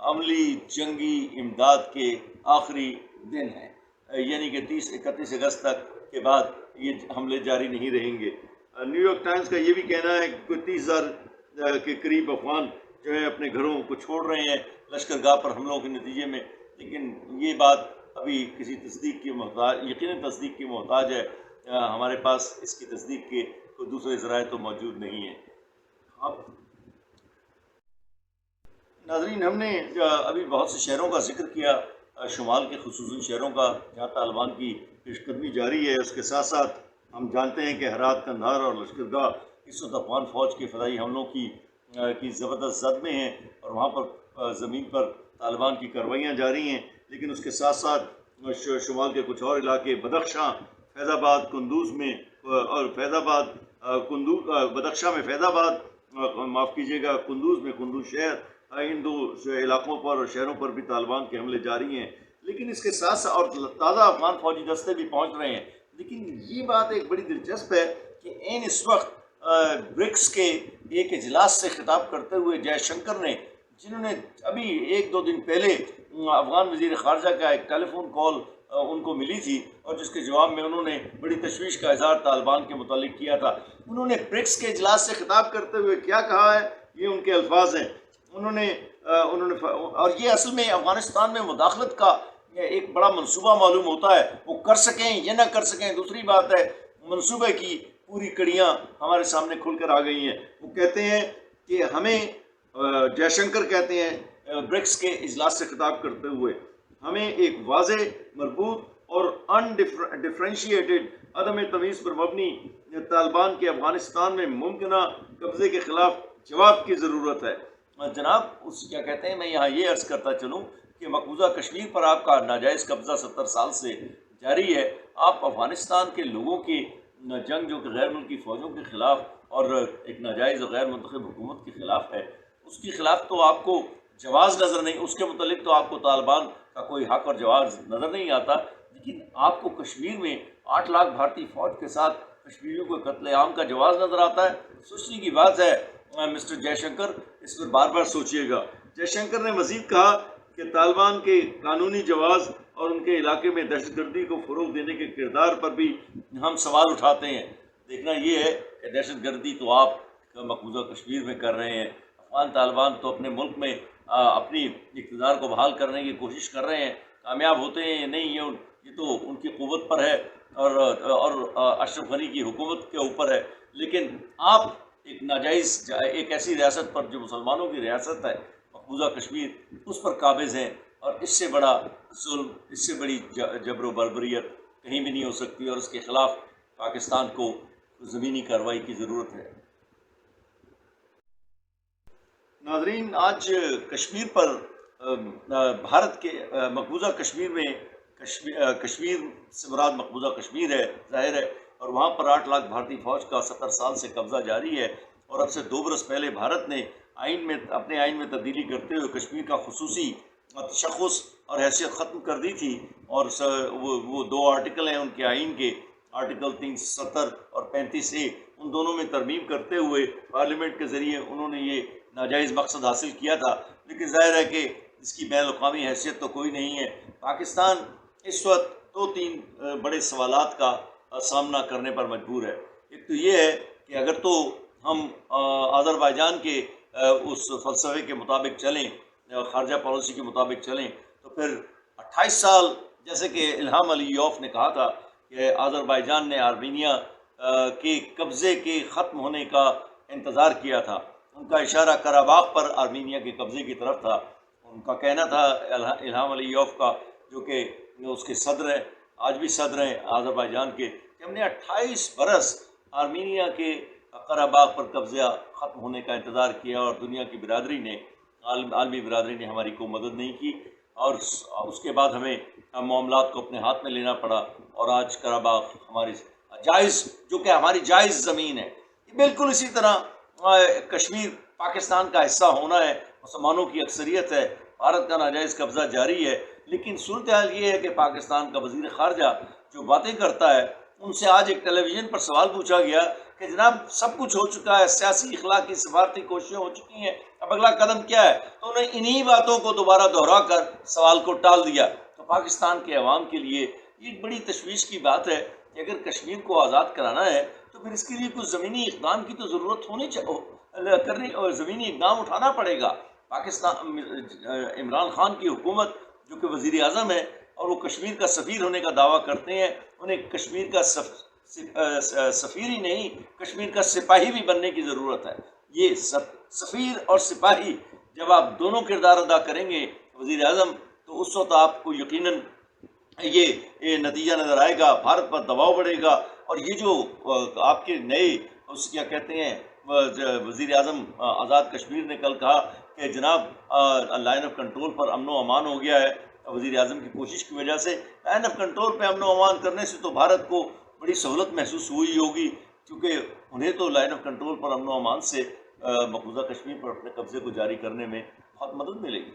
عملی جنگی امداد کے آخری دن ہیں، یعنی کہ 31 اگست تک کے بعد یہ حملے جاری نہیں رہیں گے۔ نیو یارک ٹائمز کا یہ بھی کہنا ہے کہ کوئی 30,000 کے قریب افغان جو ہے اپنے گھروں کو چھوڑ رہے ہیں لشکر گاہ پر حملوں کے نتیجے میں، لیکن یہ بات ابھی کسی تصدیق کی محتاج، یقیناً تصدیق کی محتاج ہے۔ ہمارے پاس اس کی تصدیق کے کوئی دوسرے ذرائع تو موجود نہیں ہیں۔ اب ناظرین، ہم نے ابھی بہت سے شہروں کا ذکر کیا، شمال کے خصوصاً شہروں کا جہاں طالبان کی پیش قدمی جاری ہے۔ اس کے ساتھ ساتھ ہم جانتے ہیں کہ ہرات، قندھار اور لشکر گاہ اس وقت افغان فوج کے فضائی حملوں کی زبردست زد میں ہیں، اور وہاں پر زمین پر طالبان کی کارروائیاں جاری ہیں۔ لیکن اس کے ساتھ ساتھ شمال کے کچھ اور علاقے بدخشاں، فیض آباد، قندوز میں اور بدخشاں میں فیض آباد، معاف کیجیے گا، قندوز میں قندوز شہر، ان دو علاقوں پر اور شہروں پر بھی طالبان کے حملے جاری ہیں۔ لیکن اس کے ساتھ ساتھ اور تازہ افغان فوجی دستے بھی پہنچ رہے ہیں۔ لیکن یہ بات ایک بڑی دلچسپ ہے کہ اس وقت برکس کے ایک اجلاس سے خطاب کرتے ہوئے جے شنکر نے، جنہوں نے ابھی 1-2 دن پہلے افغان وزیر خارجہ کا ایک ٹیلی فون کال ان کو ملی تھی، اور جس کے جواب میں انہوں نے بڑی تشویش کا اظہار طالبان کے متعلق کیا تھا۔ انہوں نے برکس کے اجلاس سے خطاب کرتے ہوئے کیا کہا ہے، یہ ان کے الفاظ ہیں۔ انہوں نے اور یہ اصل میں افغانستان میں مداخلت کا ایک بڑا منصوبہ معلوم ہوتا ہے، وہ کر سکیں یا نہ کر سکیں دوسری بات ہے، منصوبے کی پوری کڑیاں ہمارے سامنے کھل کر آ گئی ہیں۔ وہ کہتے ہیں کہ ہمیں، جے شنکر کہتے ہیں برکس کے اجلاس سے خطاب کرتے ہوئے، ہمیں ایک واضح، مربوط اور ڈفرینشیٹڈ عدم تمیز پر مبنی طالبان کے افغانستان میں ممکنہ قبضے کے خلاف جواب کی ضرورت ہے۔ جناب، کیا کہتے ہیں، میں یہاں یہ عرض کرتا چلوں کہ مقبوضہ کشمیر پر آپ کا ناجائز قبضہ 70 سال سے جاری ہے۔ آپ افغانستان کے لوگوں کی جنگ جو کہ غیر ملکی فوجوں کے خلاف اور ایک ناجائز اور غیر منتخب حکومت کے خلاف ہے، اس کے خلاف تو آپ کو جواز نظر نہیں، اس کے متعلق تو آپ کو طالبان کا کوئی حق اور جواز نظر نہیں آتا، لیکن آپ کو کشمیر میں 8 لاکھ بھارتی فوج کے ساتھ کشمیریوں کو قتل عام کا جواز نظر آتا ہے۔ سوچنے کی بات ہے مسٹر جے شنکر، اس پر بار بار سوچئے گا۔ جے شنکر نے مزید کہا کہ طالبان کے قانونی جواز اور ان کے علاقے میں دہشت گردی کو فروغ دینے کے کردار پر بھی ہم سوال اٹھاتے ہیں۔ دیکھنا یہ ہے کہ دہشت گردی تو آپ مقبوضہ کشمیر میں کر رہے ہیں، افغان طالبان تو اپنے ملک میں اپنی اقتدار کو بحال کرنے کی کوشش کر رہے ہیں، کامیاب ہوتے ہیں یا نہیں یہ تو ان کی قوت پر ہے اور اشرف غنی کی حکومت کے اوپر ہے۔ لیکن آپ ایک ناجائز، ایک ایسی ریاست پر جو مسلمانوں کی ریاست ہے مقبوضہ کشمیر، اس پر قابض ہیں، اور اس سے بڑا ظلم، اس سے بڑی جبر و بربریت کہیں بھی نہیں ہو سکتی، اور اس کے خلاف پاکستان کو زمینی کارروائی کی ضرورت ہے۔ ناظرین، آج کشمیر پر بھارت کے مقبوضہ کشمیر میں کشمیر سے مراد مقبوضہ کشمیر ہے، ظاہر ہے، اور وہاں پر 8 لاکھ بھارتی فوج کا 70 سال سے قبضہ جاری ہے، اور اب سے 2 برس پہلے بھارت نے اپنے آئین میں تبدیلی کرتے ہوئے کشمیر کا خصوصی تشخص اور حیثیت ختم کر دی تھی، اور وہ 2 آرٹیکل ہیں ان کے آئین کے، آرٹیکل 370 اور 35A، ان دونوں میں ترمیم کرتے ہوئے پارلیمنٹ کے ذریعے انہوں نے یہ ناجائز مقصد حاصل کیا تھا۔ لیکن ظاہر ہے کہ اس کی بین الاقوامی حیثیت تو کوئی نہیں ہے۔ پاکستان اس وقت 2-3 بڑے سوالات کا سامنا کرنے پر مجبور ہے۔ ایک تو یہ ہے کہ اگر تو ہم آذربائیجان کے اس فلسفے کے مطابق چلیں، خارجہ پالیسی کے مطابق چلیں، تو پھر 28 سال جیسے کہ الہام علیوف نے کہا تھا کہ آذربائیجان نے آرمینیا کے قبضے کے ختم ہونے کا انتظار کیا تھا۔ ان کا اشارہ قراباغ پر آرمینیا کے قبضے کی طرف تھا۔ ان کا کہنا تھا الہام علیوف کا، جو کہ اس کے صدر ہیں، آج بھی صدر ہیں آذربائیجان کے، کہ ہم نے 28 برس آرمینیا کے قراباغ پر قبضہ ختم ہونے کا انتظار کیا، اور دنیا کی برادری نے، عالمی برادری نے ہماری کوئی مدد نہیں کی، اور اس کے بعد ہمیں معاملات کو اپنے ہاتھ میں لینا پڑا، اور آج قراباغ ہماری جائز، جو کہ ہماری جائز زمین ہے۔ بالکل اسی طرح کشمیر پاکستان کا حصہ ہونا ہے، مسلمانوں کی اکثریت ہے، بھارت کا ناجائز قبضہ جاری ہے، لیکن صورتحال یہ ہے کہ پاکستان کا وزیر خارجہ جو باتیں کرتا ہے، ان سے آج ایک ٹیلی ویژن پر سوال پوچھا گیا کہ جناب سب کچھ ہو چکا ہے، سیاسی اخلاقی سفارتی کوششیں ہو چکی ہیں، اب اگلا قدم کیا ہے؟ تو انہیں انہی باتوں کو دوبارہ دہرا کر سوال کو ٹال دیا۔ تو پاکستان کے عوام کے لیے یہ ایک بڑی تشویش کی بات ہے کہ اگر کشمیر کو آزاد کرانا ہے تو پھر اس کے لیے کچھ زمینی اقدام کی تو ضرورت ہونی کرنی اور زمینی اقدام اٹھانا پڑے گا۔ پاکستان عمران خان کی حکومت جو کہ وزیر اعظم ہے اور وہ کشمیر کا سفیر ہونے کا دعویٰ کرتے ہیں، انہیں کشمیر کا سفیر ہی نہیں، کشمیر کا سپاہی بھی بننے کی ضرورت ہے۔ یہ سفیر اور سپاہی جب آپ دونوں کردار ادا کریں گے وزیر اعظم، تو اس وقت آپ کو یقیناً یہ نتیجہ نظر آئے گا، بھارت پر دباؤ بڑھے گا، اور یہ جو آپ کے نئے اس کیا کہتے ہیں وزیر اعظم آزاد کشمیر نے کل کہا کہ جناب لائن آف کنٹرول پر امن و امان ہو گیا ہے وزیر اعظم کی کوشش کی وجہ سے۔ لائن آف کنٹرول پہ امن و امان کرنے سے تو بھارت کو بڑی سہولت محسوس ہوئی ہوگی، کیونکہ انہیں تو لائن آف کنٹرول پر امن و امان سے مقبوضہ کشمیر پر اپنے قبضے کو جاری کرنے میں بہت مدد ملے گی۔